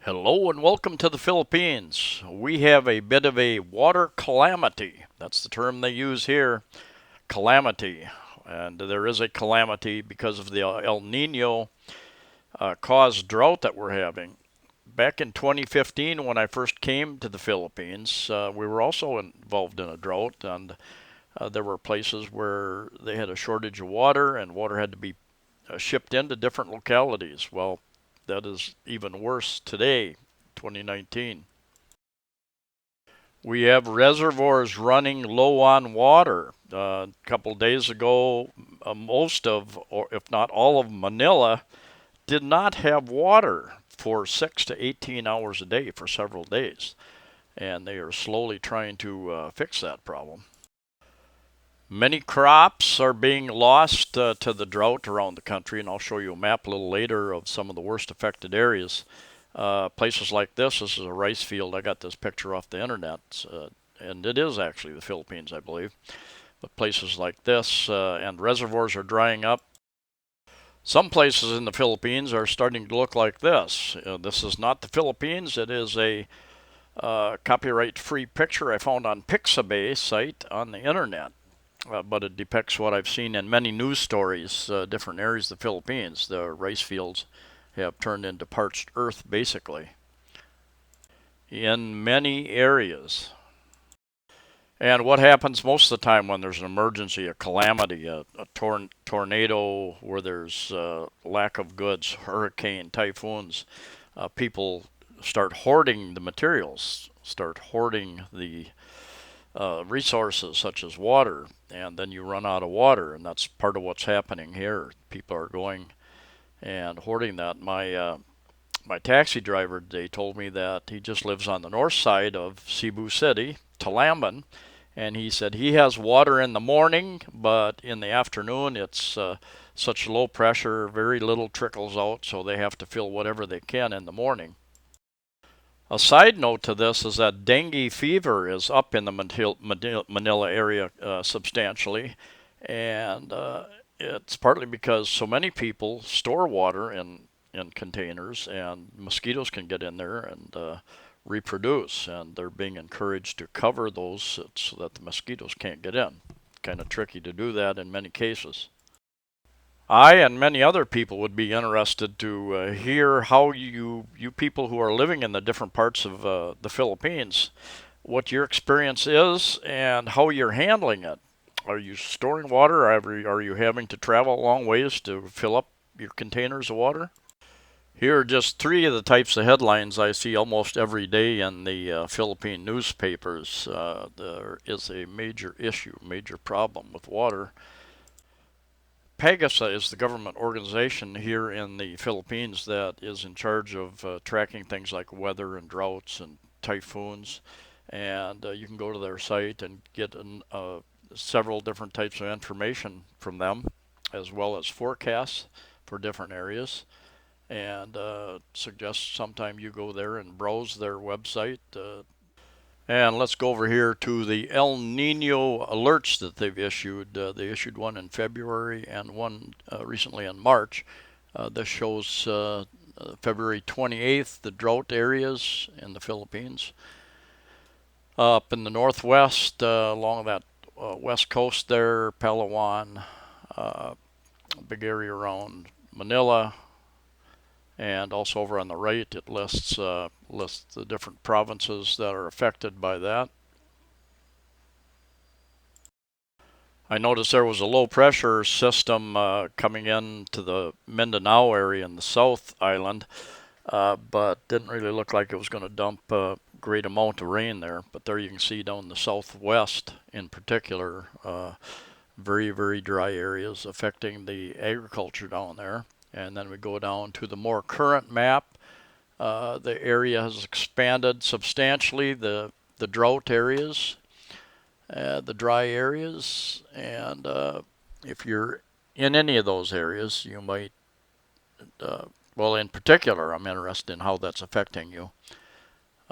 Hello and welcome to the Philippines. We have a bit of a water calamity. That's the term they use here, calamity. And there is a calamity because of the El Nino caused drought that we're having. Back in 2015, when I first came to the Philippines, we were also involved in a drought, and there were places where they had a shortage of water, and water had to be shipped into different localities. Well, that is even worse today, 2019. We have reservoirs running low on water. A couple days ago, most of, or if not all of Manila, did not have water for 6 to 18 hours a day for several days. And they are slowly trying to fix that problem. Many crops are being lost to the drought around the country, and I'll show you a map a little later of some of the worst affected areas. Places like this is a rice field. I got this picture off the internet, and it is actually the Philippines, I believe. But places like this, and reservoirs are drying up. Some places in the Philippines are starting to look like this. This is not the Philippines. It is a copyright-free picture I found on Pixabay site on the internet. But it depicts what I've seen in many news stories, different areas of the Philippines. The rice fields have turned into parched earth, basically, in many areas. And what happens most of the time when there's an emergency, a calamity, a tornado where there's lack of goods, hurricane, typhoons, people start hoarding the materials, start hoarding the resources such as water, and then you run out of water, and that's part of what's happening here. People are going and hoarding that. My taxi driver today told me that he just lives on the north side of Cebu City, Talamban, and he said he has water in the morning, but in the afternoon it's such low pressure, very little trickles out, so they have to fill whatever they can in the morning. A side note to this is that dengue fever is up in the Manila area substantially, and it's partly because so many people store water in containers, and mosquitoes can get in there and reproduce, and they're being encouraged to cover those so that the mosquitoes can't get in. Kind of tricky to do that in many cases. I and many other people would be interested to hear how you people who are living in the different parts of the Philippines, what your experience is and how you're handling it. Are you storing water? Are you having to travel a long ways to fill up your containers of water? Here are just three of the types of headlines I see almost every day in the Philippine newspapers. There is a major issue, major problem with water. PAGASA is the government organization here in the Philippines that is in charge of tracking things like weather and droughts and typhoons. And you can go to their site and get several different types of information from them, as well as forecasts for different areas. And suggest sometime you go there and browse their website. And let's go over here to the El Nino alerts that they've issued. They issued one in February and one recently in March. This shows February 28th, the drought areas in the Philippines. Up in the northwest, along that west coast there, Palawan, big area around Manila, and also over on the right it lists the different provinces that are affected by that. I noticed there was a low pressure system coming into the Mindanao area in the South Island, but didn't really look like it was going to dump a great amount of rain there. But there you can see down the southwest in particular, very, very dry areas affecting the agriculture down there. And then we go down to the more current map. The area has expanded substantially, the drought areas, the dry areas, and if you're in any of those areas, you might, well, in particular, I'm interested in how that's affecting you.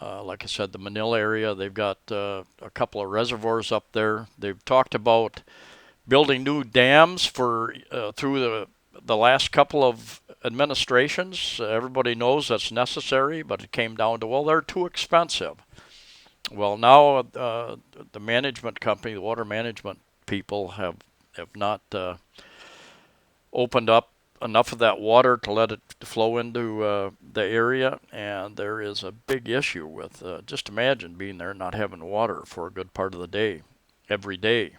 Like I said, the Manila area, they've got a couple of reservoirs up there. They've talked about building new dams for through the last couple of administrations. Everybody knows that's necessary, but it came down to, well, they're too expensive. Well, now the management company, the water management people have not opened up enough of that water to let it flow into the area, and there is a big issue with just imagine being there and not having water for a good part of the day, every day.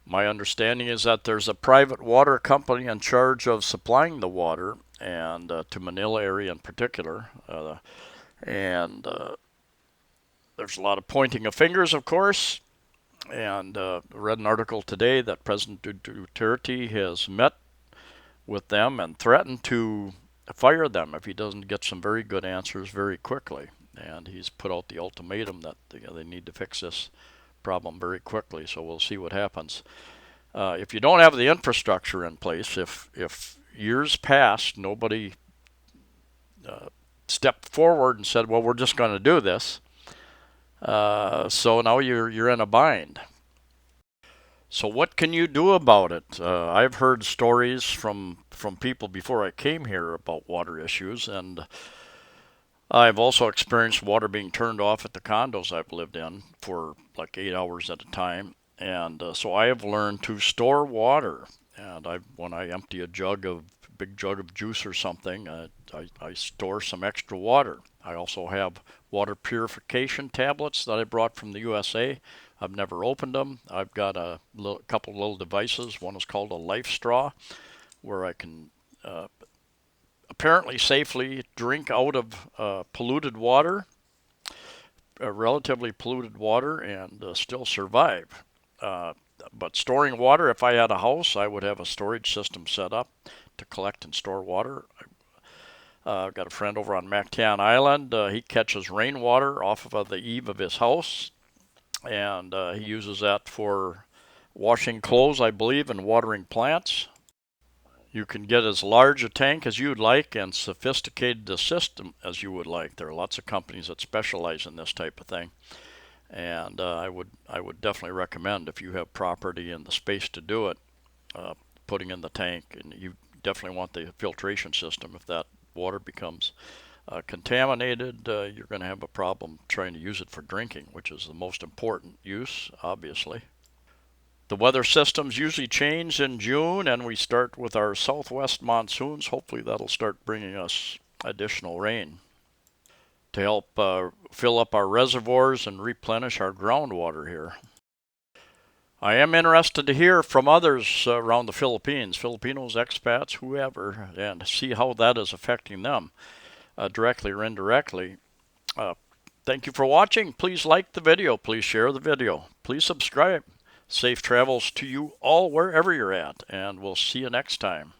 My understanding is that there's a private water company in charge of supplying the water, and to Manila area in particular, and there's a lot of pointing of fingers, of course. And read an article today that President Duterte has met with them and threatened to fire them if he doesn't get some very good answers very quickly. And he's put out the ultimatum that they need to fix this problem very quickly. So we'll see what happens. If you don't have the infrastructure in place, if years past nobody stepped forward and said, well, we're just going to do this, so now you're in a bind. So what can you do about it? I've heard stories from people before I came here about water issues, and I've also experienced water being turned off at the condos I've lived in for like 8 hours at a time. And so I have learned to store water. And when I empty a big jug of juice or something, I store some extra water. I also have water purification tablets that I brought from the USA. I've never opened them. I've got a couple little devices. One is called a life straw, where I can apparently safely drink out of polluted water, relatively polluted water, and still survive. But storing water, if I had a house, I would have a storage system set up to collect and store water. I've got a friend over on Mactan Island. He catches rainwater off of the eave of his house, and he uses that for washing clothes, I believe, and watering plants. You can get as large a tank as you'd like and sophisticated a system as you would like. There are lots of companies that specialize in this type of thing, and I would definitely recommend, if you have property and the space to do it, putting in the tank. And you definitely want the filtration system. If that water becomes contaminated, you're going to have a problem trying to use it for drinking, which is the most important use, obviously. The weather systems usually change in June, and we start with our southwest monsoons. Hopefully that'll start bringing us additional rain to help fill up our reservoirs and replenish our groundwater here. I am interested to hear from others around the Philippines, Filipinos, expats, whoever, and see how that is affecting them, directly or indirectly. Thank you for watching. Please like the video. Please share the video. Please subscribe. Safe travels to you all wherever you're at, and we'll see you next time.